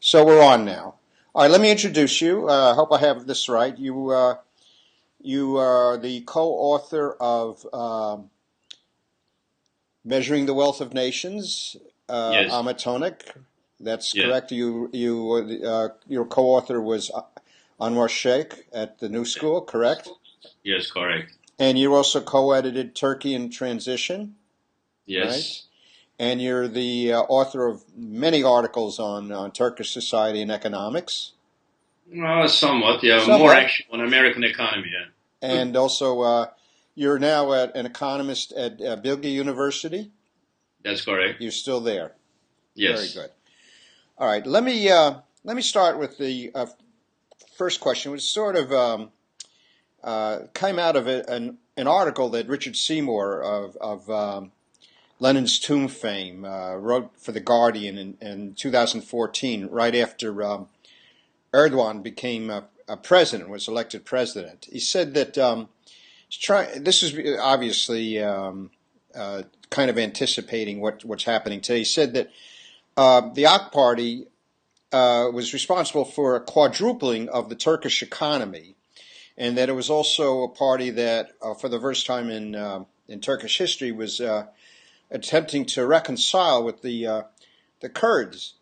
So we're on now. All right, let me introduce you. I hope I have this right. You are the co-author of Measuring the Wealth of Nations, Yes, Ahmet Tonak. That's yeah, correct. Your co-author was Anwar Sheikh at the New School, correct? yes, correct. And you also co-edited Turkey in Transition, right? Yes, And you're the author of many articles on Turkish society and economics. somewhat, yeah, more Somewhat. action on American economy, yeah. And also, you're now an economist at Bilgi University. That's correct. You're still there. Very Yes, good. All right. Let me start with the first question, which sort of came out of an article that Richard Seymour of Lenin's Tomb fame wrote for the Guardian in 2014, right after Erdogan became a president, was elected president. He said that. This is obviously kind of anticipating what's happening today. He said that the AK Party was responsible for a quadrupling of the Turkish economy, and that it was also a party that, for the first time in Turkish history, was attempting to reconcile with the Kurds.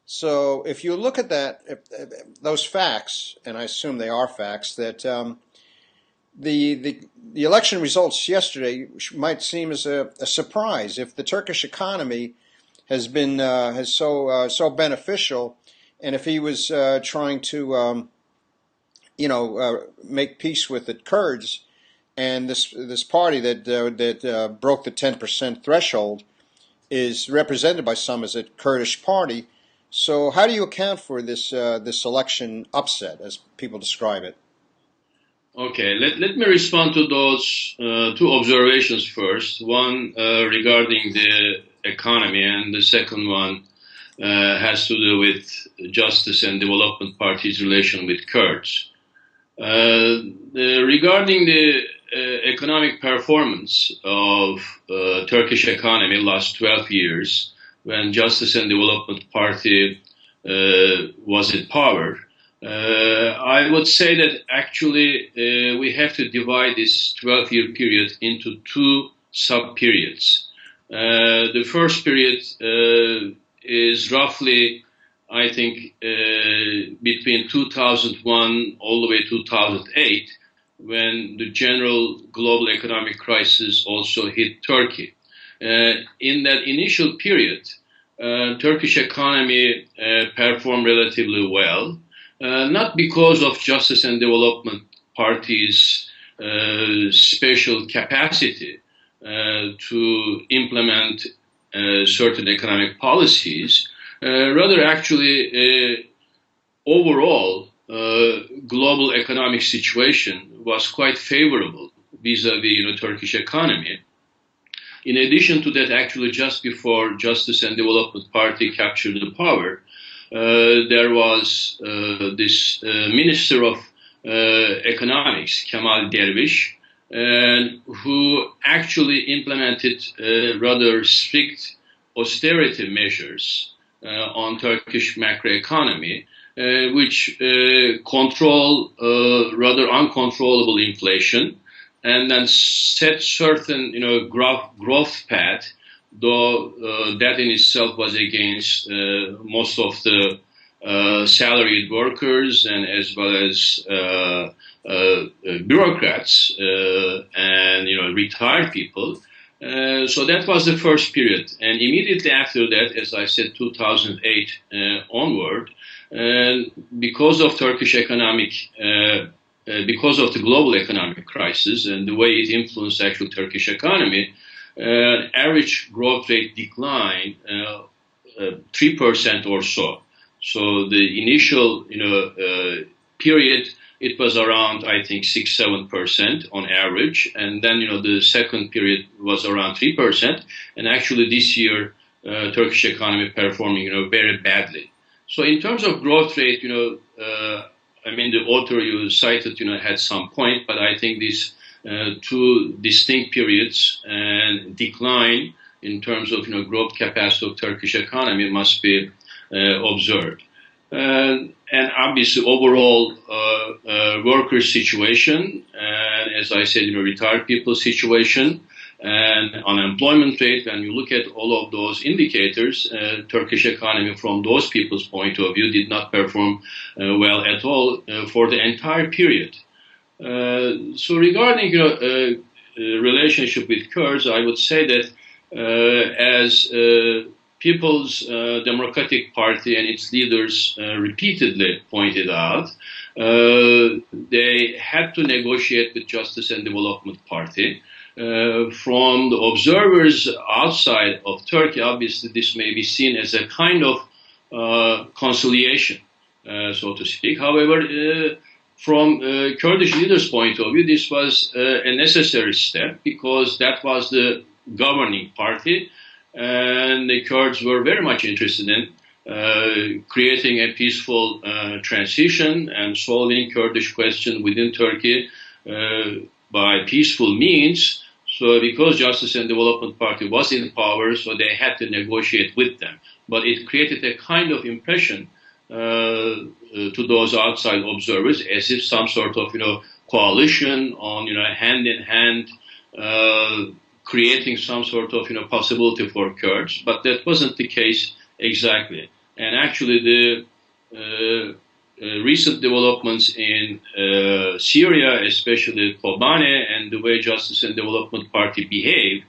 So, if you look at those facts, and I assume they are facts, that the election results yesterday might seem as a surprise. If the Turkish economy has so beneficial, and if he was trying to make peace with the Kurds, and this party that broke the 10% threshold is represented by some as a Kurdish party. So how do you account for this election upset, as people describe it? okay, let me respond to those two observations first. One regarding the economy, and the second one has to do with Justice and Development Party's relation with Kurds. Regarding the economic performance of Turkish economy last 12 years, when Justice and Development Party was in power, I would say that actually we have to divide this 12-year period into two sub-periods. The first period is roughly, I think, between 2001 all the way to 2008, when the general global economic crisis also hit Turkey. In that initial period, Turkish economy performed relatively well, not because of Justice and Development Party's special capacity to implement certain economic policies. Rather, actually, overall, global economic situation was quite favorable vis-a-vis, Turkish economy. In addition to that, actually, just before Justice and Development Party captured the power, there was this Minister of Economics, Kemal Dervish, who actually implemented rather strict austerity measures on Turkish macroeconomy, which control rather uncontrollable inflation, and then set certain, growth path, though that in itself was against most of the salaried workers and as well as bureaucrats and retired people. So that was the first period, and immediately after that, as I said, 2008 onward, because of Turkish economic, because of the global economic crisis and the way it influenced actual Turkish economy, average growth rate declined 3% or so. So the initial, period, it was around, I think, 6-7% on average, and then the second period was around 3%, and actually this year, Turkish economy performing very badly. So in terms of growth rate, the author you cited had some point, but I think these two distinct periods and decline in terms of growth capacity of Turkish economy must be observed. And obviously overall worker situation, and as I said, retired people situation, and unemployment rate. When you look at all of those indicators, Turkish economy from those people's point of view did not perform well at all for the entire period. So regarding relationship with Kurds, I would say that as People's Democratic Party and its leaders repeatedly pointed out, they had to negotiate with Justice and Development Party. From the observers outside of Turkey, obviously this may be seen as a kind of conciliation, so to speak. However, from Kurdish leaders' point of view, this was a necessary step because that was the governing party, and the Kurds were very much interested in creating a peaceful transition and solving Kurdish question within Turkey by peaceful means. So because Justice and Development Party was in power, so they had to negotiate with them. But it created a kind of impression to those outside observers as if some sort of coalition on hand in hand creating some sort of possibility for Kurds, but that wasn't the case exactly. And actually the recent developments in Syria, especially Kobane, and the way Justice and Development Party behaved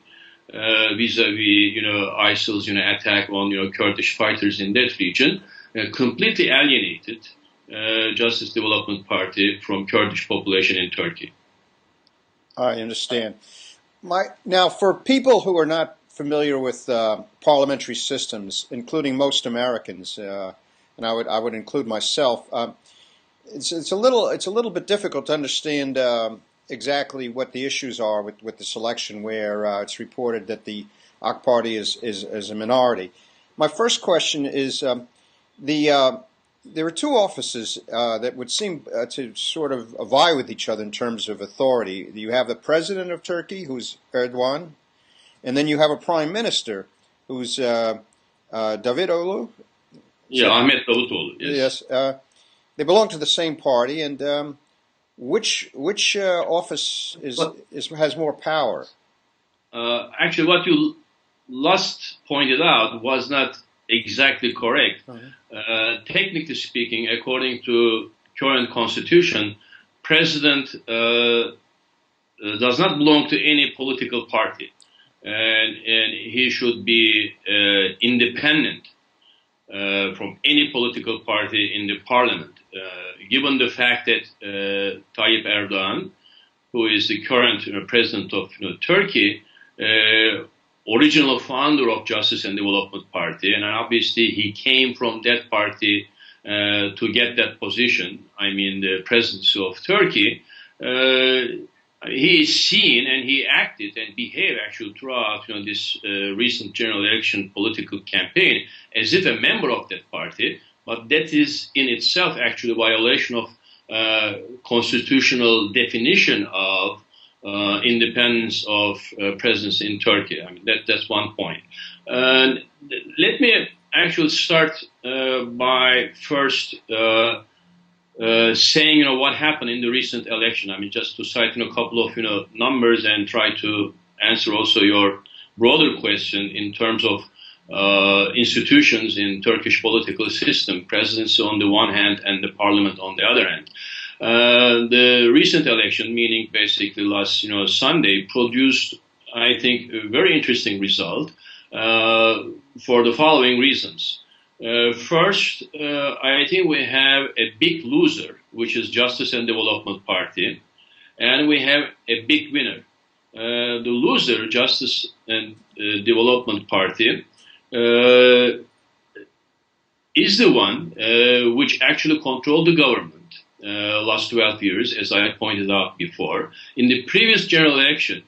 vis-a-vis ISIL's attack on Kurdish fighters in that region, completely alienated Justice Development Party from Kurdish population in Turkey. I understand. Now, for people who are not familiar with parliamentary systems, including most Americans, and I would include myself, it's a little bit difficult to understand exactly what the issues are with this election, where it's reported that the AK Party is a minority. My first question is there are two offices that would seem to sort of vie with each other in terms of authority. You have the president of Turkey, who's Erdogan, and then you have a prime minister, who's Davutoğlu. Yeah, Ahmet Davutoğlu. Yes. They belong to the same party, and which office has more power? Actually, what you last pointed out was not exactly correct. Technically speaking, according to current constitution, president does not belong to any political party, and he should be independent from any political party in the parliament. Given the fact that Tayyip Erdogan, who is the current president of Turkey, original founder of Justice and Development Party, and obviously he came from that party to get that position, I mean the presidency of Turkey, he is seen and he acted and behaved actually throughout this recent general election political campaign as if a member of that party, but that is in itself actually a violation of constitutional definition of independence of presidency in Turkey. I mean, that's one point. Let me actually start by first saying, what happened in the recent election. I mean, just to cite a couple of numbers and try to answer also your broader question in terms of institutions in Turkish political system, presidency on the one hand and the parliament on the other hand. The recent election, meaning basically last Sunday, produced, I think, a very interesting result for the following reasons. First, I think we have a big loser, which is Justice and Development Party, and we have a big winner. The loser, Justice and Development Party, is the one which actually controlled the government last 12 years, as I pointed out before. In the previous general election,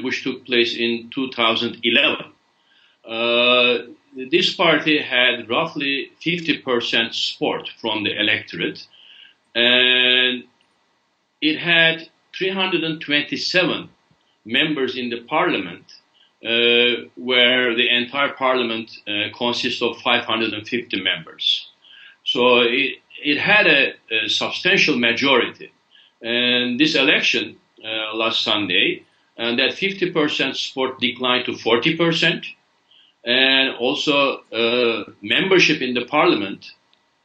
which took place in 2011, this party had roughly 50% support from the electorate, and it had 327 members in the parliament, where the entire parliament consists of 550 members. So it had a substantial majority. And this election last Sunday, and that 50% support declined to 40%. And also membership in the parliament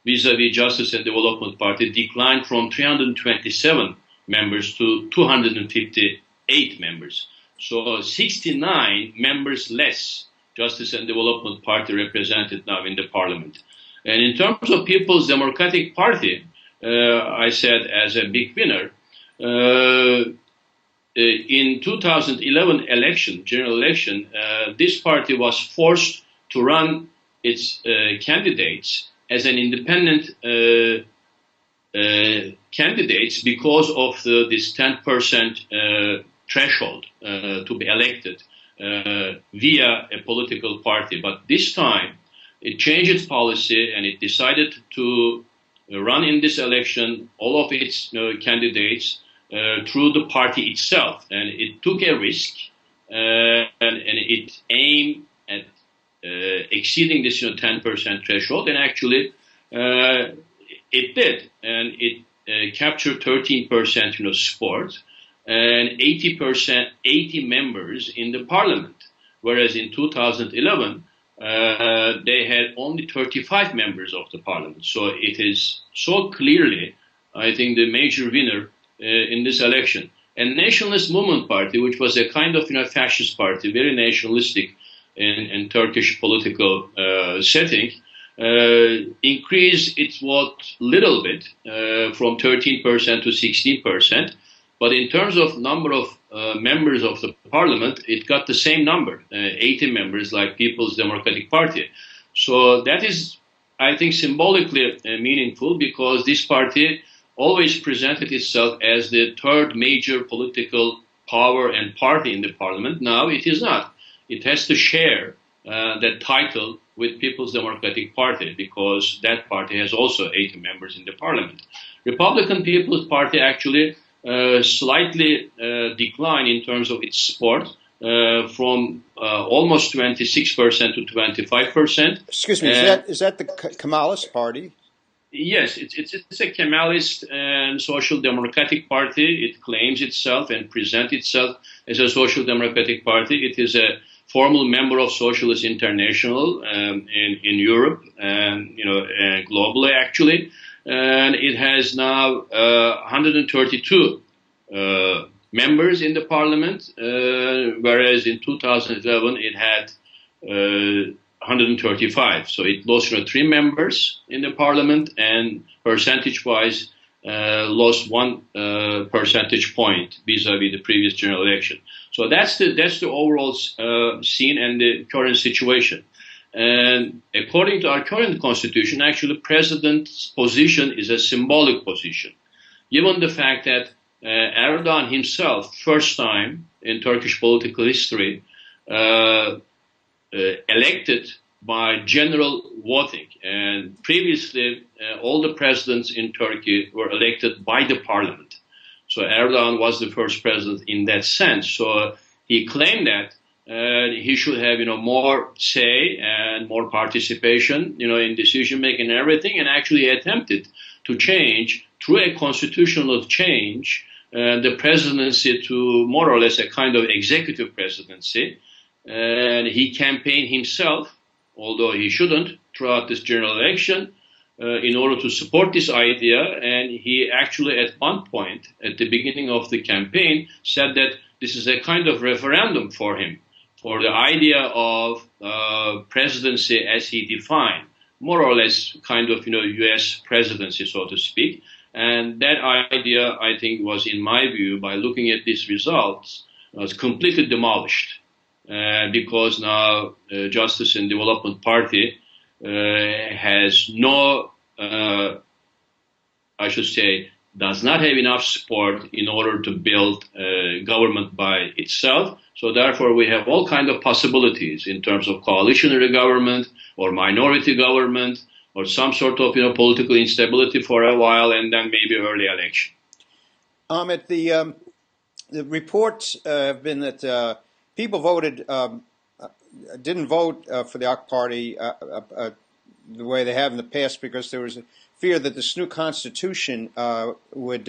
vis-à-vis Justice and Development Party declined from 327 members to 258 members. So 69 members less Justice and Development Party represented now in the parliament. And in terms of People's Democratic Party, I said as a big winner, in 2011 election, general election, this party was forced to run its candidates as an independent candidates because of this 10% threshold to be elected via a political party. But this time, it changed its policy and it decided to run in this election all of its candidates through the party itself, and it took a risk, and it aimed at exceeding this 10% threshold, and actually it did, and it captured 13% support, and 80 members in the parliament, whereas in 2011 they had only 35 members of the parliament. So it is so clearly, I think, the major winner in this election. And Nationalist Movement Party, which was a kind of fascist party, very nationalistic in Turkish political setting, increased its vote little bit from 13% to 16%. But in terms of number of members of the parliament, it got the same number, 80 members like People's Democratic Party. So that is, I think, symbolically meaningful, because this party always presented itself as the third major political power and party in the parliament. Now it is not. It has to share that title with People's Democratic Party, because that party has also 80 members in the parliament. Republican People's Party actually slightly declined in terms of its support from almost 26% to 25%. Excuse me, is that the Kemalist Party? Yes, it's a Kemalist and social democratic party. It claims itself and presents itself as a social democratic party. It is a formal member of Socialist International in Europe and globally actually. And it has now 132 members in the parliament, whereas in 2011 it had 135. So it lost 3 members in the parliament, and percentage-wise lost 1 percentage point vis-a-vis the previous general election. So that's the overall scene and the current situation. And according to our current constitution, actually, president's position is a symbolic position, given the fact that Erdogan himself, first time in Turkish political history, elected by general voting. And previously, all the presidents in Turkey were elected by the parliament. So Erdogan was the first president in that sense. So he claimed that he should have, more say and more participation, in decision making and everything, and actually attempted to change through a constitutional change the presidency to more or less a kind of executive presidency. And he campaigned himself, although he shouldn't, throughout this general election in order to support this idea. And he actually, at one point, at the beginning of the campaign, said that this is a kind of referendum for him, for the idea of presidency as he defined, more or less kind of, U.S. presidency, so to speak. And that idea, I think, was, in my view, by looking at these results, was completely demolished. Because now Justice and Development Party has no, I should say, does not have enough support in order to build government by itself. So therefore, we have all kinds of possibilities in terms of coalitionary government or minority government or some sort of political instability for a while, and then maybe early election. Ahmet, the reports have been that people voted, didn't vote for the AK Party the way they have in the past, because there was a fear that this new constitution would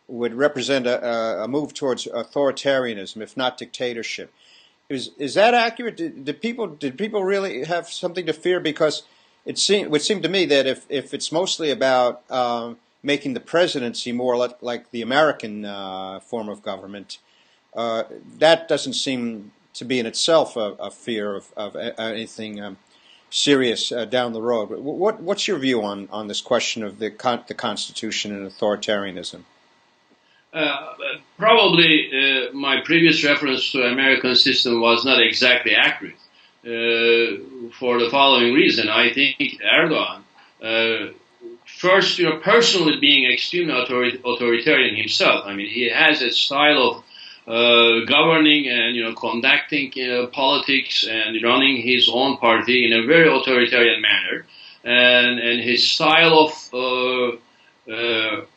represent a move towards authoritarianism, if not dictatorship. Is that accurate? Did people really have something to fear? Because would seem to me that if it's mostly about making the presidency more like the American form of government, that doesn't seem to be in itself a fear of anything serious down the road. What's your view on this question of the Constitution and authoritarianism? Probably my previous reference to American system was not exactly accurate. For the following reason, I think Erdogan, first, personally being extremely authoritarian himself. I mean, he has a style of governing and conducting politics and running his own party in a very authoritarian manner, and his style of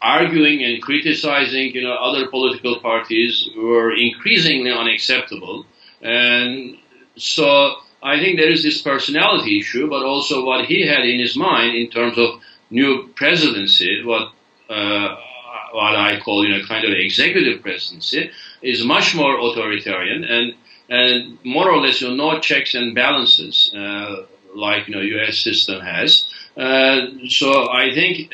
arguing and criticizing other political parties were increasingly unacceptable. And so I think there is this personality issue, but also what he had in his mind in terms of new presidency, what I call kind of executive presidency, is much more authoritarian and more or less no checks and balances like U.S. system has. So I think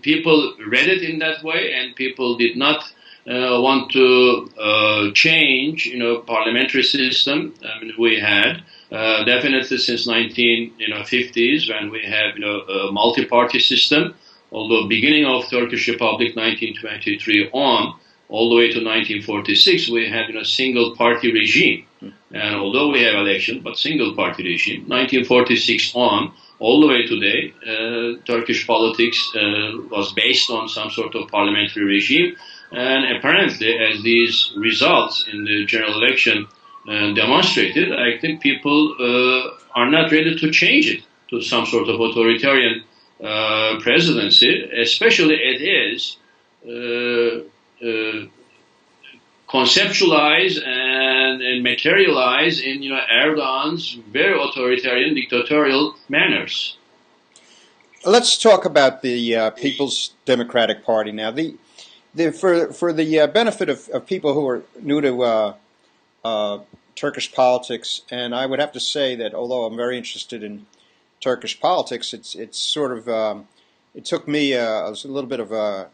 people read it in that way, and people did not want to change parliamentary system. I mean, we had definitely since 1950s when we have a multi-party system. Although beginning of Turkish Republic 1923 on, all the way to 1946, we had a single party regime. And although we have election, but single party regime. 1946 on, all the way today, Turkish politics was based on some sort of parliamentary regime. And apparently, as these results in the general election demonstrated, I think people are not ready to change it to some sort of authoritarian presidency, especially it is conceptualized and materialized in Erdogan's very authoritarian dictatorial manners. Let's talk about the People's Democratic Party now. For the benefit of people who are new to Turkish politics, and I would have to say that although I'm very interested in Turkish politics, it's sort of it took me a little bit of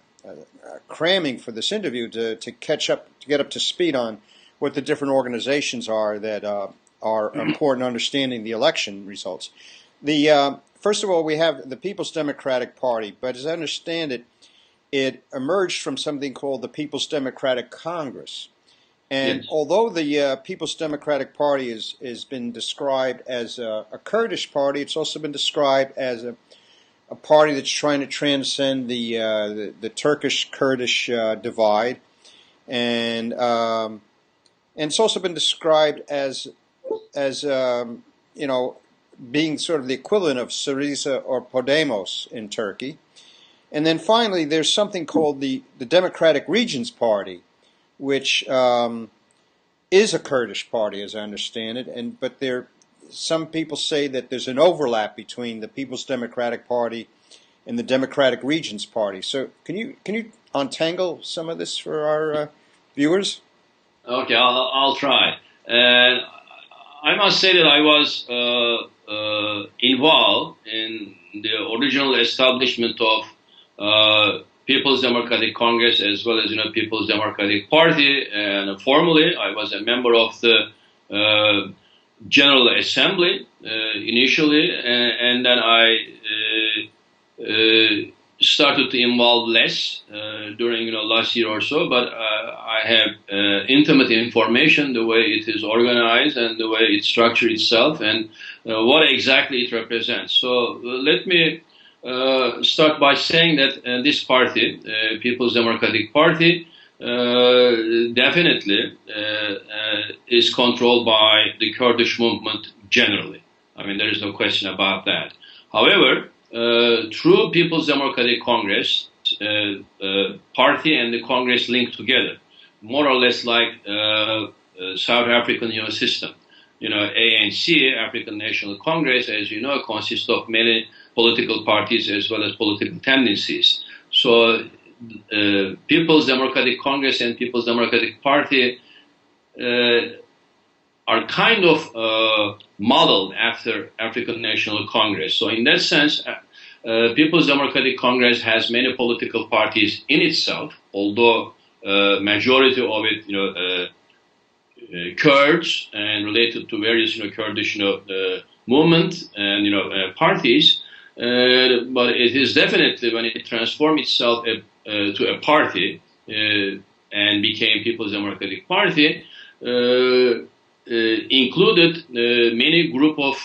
cramming for this interview to catch up, to get up to speed on what the different organizations are that are important in understanding the election results. First of all, we have the People's Democratic Party, but as I understand it, it emerged from something called the People's Democratic Congress. And yes, although the People's Democratic Party has been described as a Kurdish party, it's also been described as a party that's trying to transcend the Turkish-Kurdish divide, and it's also been described as being sort of the equivalent of Syriza or Podemos in Turkey. And then finally, there's something called the Democratic Regions Party, which is a Kurdish party, as I understand it. But some people say that there's an overlap between the People's Democratic Party and the Democratic Regions Party. So can you untangle some of this for our viewers? Okay, I'll try. And I must say that I was involved in the original establishment of People's Democratic Congress as well as People's Democratic Party, and formally I was a member of the General Assembly initially, and then I started to involve less during last year or so. But I have intimate information the way it is organized and the way it structured itself and what exactly it represents. So let me start by saying that this party, People's Democratic Party, definitely is controlled by the Kurdish movement generally. I mean, there is no question about that. However, through People's Democratic Congress, party and the Congress linked together, more or less like South African system. ANC, African National Congress, as you know, consists of many political parties as well as political tendencies. So, People's Democratic Congress and People's Democratic Party are kind of modeled after African National Congress. So, in that sense, People's Democratic Congress has many political parties in itself, although majority of it, Kurds and related to various, Kurdish, movement and parties. But it is definitely when it transformed itself to a party and became People's Democratic Party, included many group of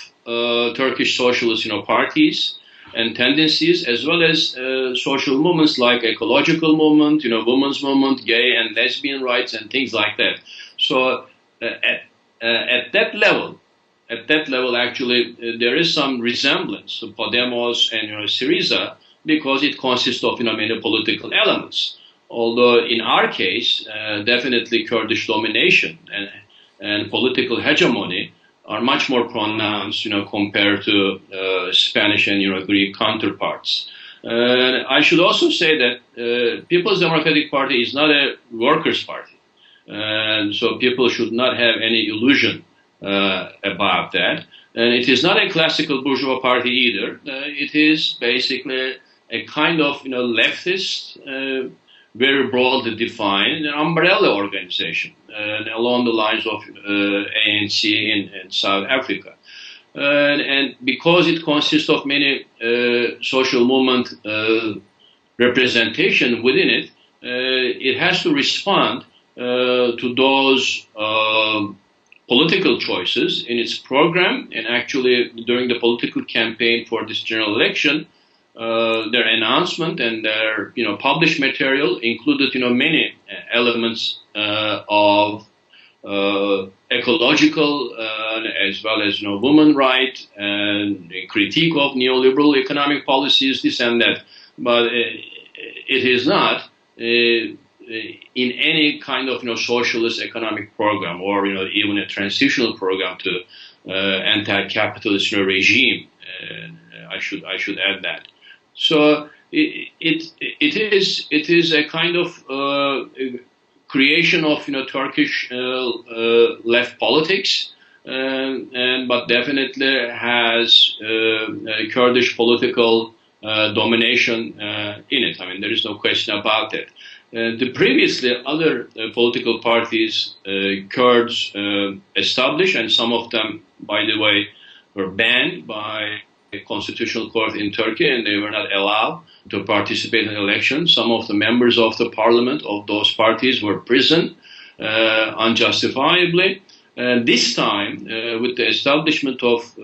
Turkish socialist, parties and tendencies, as well as social movements like ecological movement, women's movement, gay and lesbian rights, and things like that. So at that level, actually, there is some resemblance to Podemos and Syriza because it consists of many political elements. Although in our case, definitely Kurdish domination and political hegemony are much more pronounced, compared to Spanish and Greek counterparts. I should also say that People's Democratic Party is not a workers' party, and so people should not have any illusion about that. And it is not a classical bourgeois party either. It is basically a kind of leftist, very broadly defined umbrella organization along the lines of ANC in South Africa. And because it consists of many social movement representation within it, it has to respond to those political choices in its program. And actually, during the political campaign for this general election, their announcement and their published material included many elements of ecological as well as women right and critique of neoliberal economic policies, this and that. But it is not in any kind of socialist economic program or even a transitional program to anti-capitalist regime. I should add that. So it is a kind of creation of Turkish left politics, but definitely has Kurdish political domination in it. I mean, there is no question about it. The previously other political parties Kurds established, and some of them, by the way, were banned by a constitutional court in Turkey, and they were not allowed to participate in elections. Some of the members of the parliament of those parties were imprisoned unjustifiably. This time, with the establishment of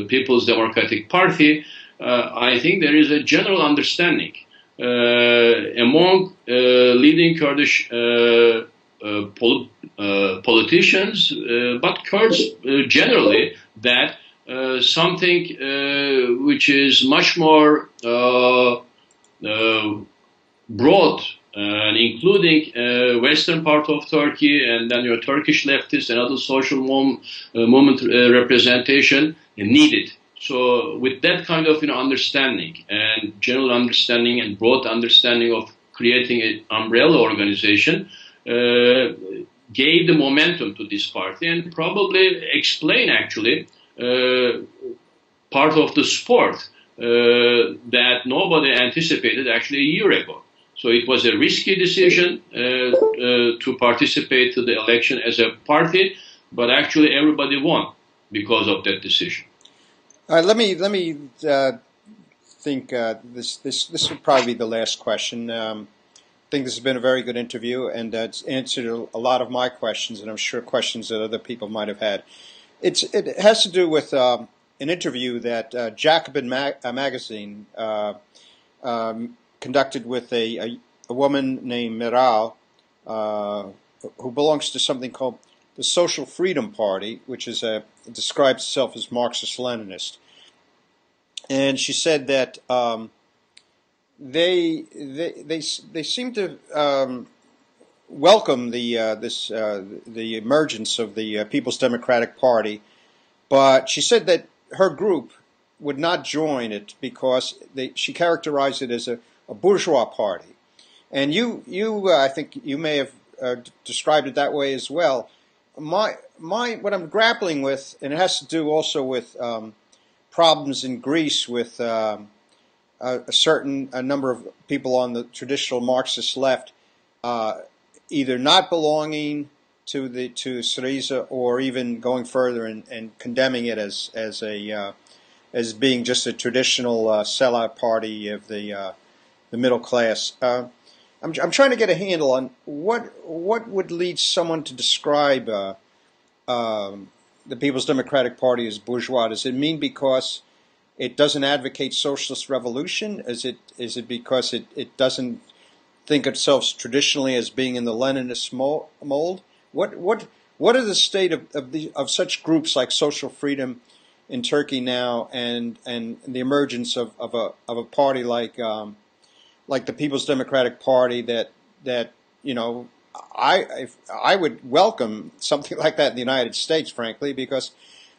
People's Democratic Party, I think there is a general understanding among leading Kurdish politicians, but Kurds generally, that something which is much more broad, including western part of Turkey, and then your Turkish leftists and other social movement representation needed. So with that kind of understanding and general understanding and broad understanding of creating an umbrella organization, gave the momentum to this party and probably explain actually part of the support that nobody anticipated actually a year ago. So it was a risky decision to participate to the election as a party, but actually everybody won because of that decision. Let me think. This will probably be the last question. I think this has been a very good interview, and it's answered a lot of my questions, and I'm sure questions that other people might have had. It has to do with an interview that Jacobin magazine conducted with a woman named Miral, who belongs to something called the Social Freedom Party, which is describes itself as Marxist-Leninist. And she said that they seem to welcome the emergence of the People's Democratic Party but she said that her group would not join it because she characterized it as a bourgeois party. And I think you may have described it that way as well. What I'm grappling with, and it has to do also with problems in Greece with a number of people on the traditional Marxist left either not belonging to Syriza or even going further and condemning it as being just a traditional sellout party of the middle class. I'm trying to get a handle on what would lead someone to describe the People's Democratic Party as bourgeois. Does it mean because it doesn't advocate socialist revolution? Is it because it doesn't think itself traditionally as being in the Leninist mold? What are the state of such groups like Social Freedom in Turkey now, and the emergence of a party like the People's Democratic Party that I would welcome something like that in the United States, frankly, because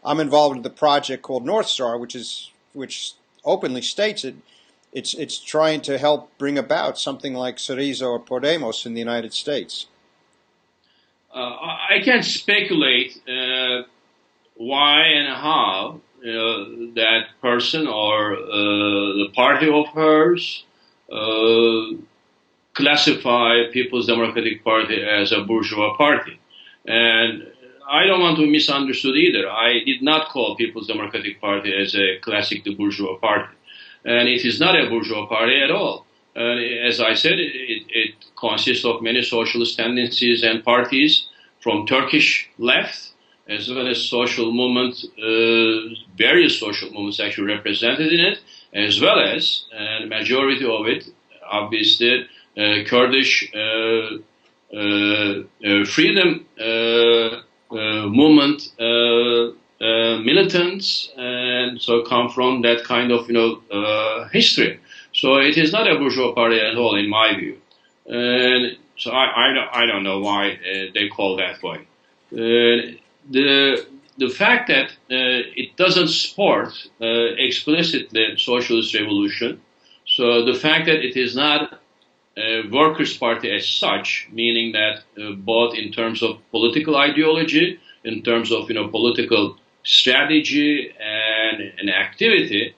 I'm involved in the project called North Star, which openly states it's trying to help bring about something like Syriza or Podemos in the United States. I can't speculate why and how that person or the party of hers classify People's Democratic Party as a bourgeois party. And I don't want to be misunderstood either. I did not call People's Democratic Party as a classic bourgeois party. And it is not a bourgeois party at all. As I said, it consists of many socialist tendencies and parties from Turkish left, as well as social movements, various social movements actually represented in it, as well as, and the majority of it, obviously, Kurdish freedom movement militants, and so come from that kind of history. So it is not a bourgeois party at all, in my view. And so I don't know why they call that way. The fact that it doesn't support explicitly socialist revolution, so the fact that it is not a workers' party as such, meaning that both in terms of political ideology, in terms of political strategy and activity,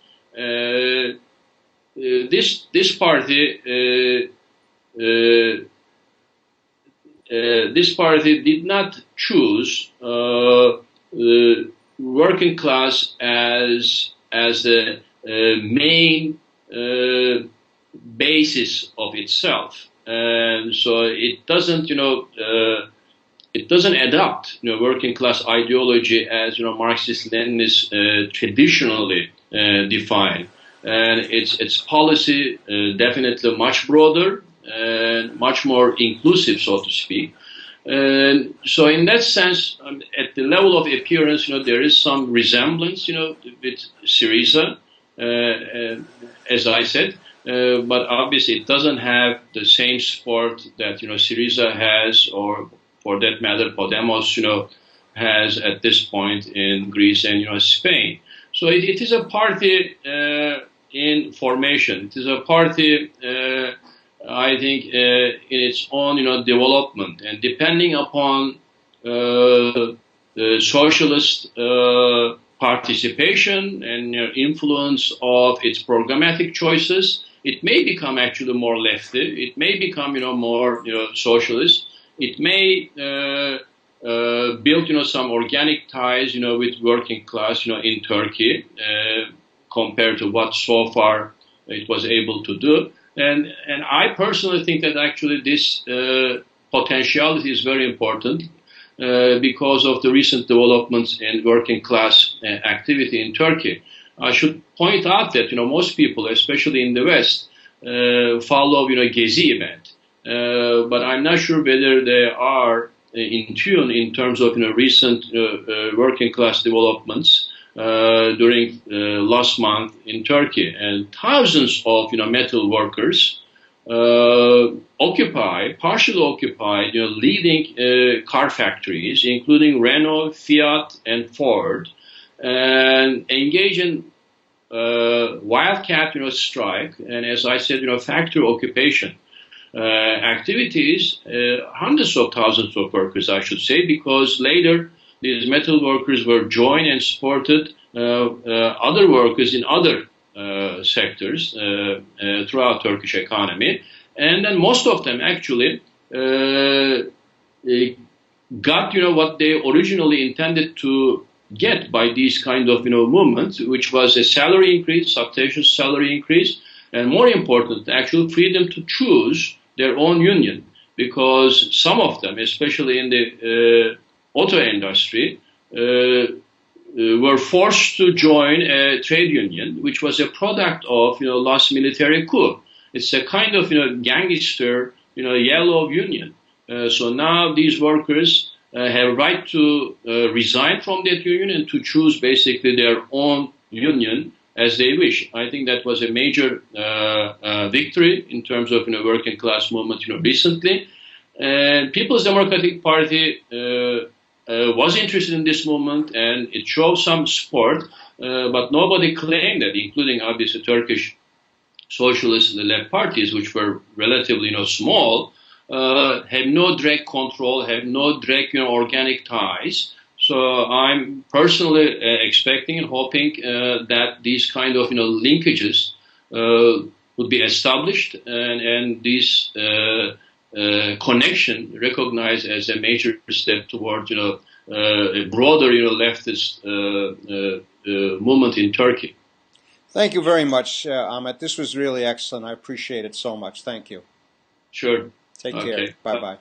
this party did not choose working class as the main basis of itself, and so it doesn't adopt working class ideology as Marxist-Leninist traditionally defined, and its policy definitely much broader and much more inclusive, so to speak. And so in that sense, at the level of appearance, there is some resemblance, with Syriza, as I said, but obviously it doesn't have the same support that, Syriza has, or for that matter, Podemos, has at this point in Greece and, Spain. So it is a party in formation. It is a party, I think, in its own, development, and depending upon the socialist participation and influence of its programmatic choices, it may become actually more lefty. It may become, more, socialist. It may build, some organic ties, with working class, in Turkey, compared to what so far it was able to do. And I personally think that actually this potentiality is very important because of the recent developments in working class activity in Turkey. I should point out that most people, especially in the West, follow Gezi event, but I'm not sure whether they are in tune in terms of recent working class developments during last month in Turkey, and thousands of metal workers partially occupied leading car factories, including Renault, Fiat, and Ford. and engage in wildcat, strike, and as I said, factory occupation activities, hundreds of thousands of workers, I should say, because later these metal workers were joined and supported other workers in other sectors throughout Turkish economy, and then most of them actually got what they originally intended to get by these kind of movements, which was a salary increase, substantial salary increase, and more important, actual freedom to choose their own union, because some of them, especially in the auto industry, were forced to join a trade union, which was a product of last military coup. It's a kind of gangster yellow union. So now these workers have right to resign from that union and to choose basically their own union as they wish. I think that was a major victory in terms of working class movement recently. And People's Democratic Party was interested in this movement, and it showed some support, but nobody claimed that, including obviously Turkish socialist-led parties, which were relatively small, have no direct control, have no direct organic ties. So I'm personally expecting and hoping that these kind of linkages would be established, and this connection recognized as a major step towards a broader leftist movement in Turkey. Thank you very much, Ahmet. This was really excellent. I appreciate it so much. Thank you. Sure. Take care. Bye-bye.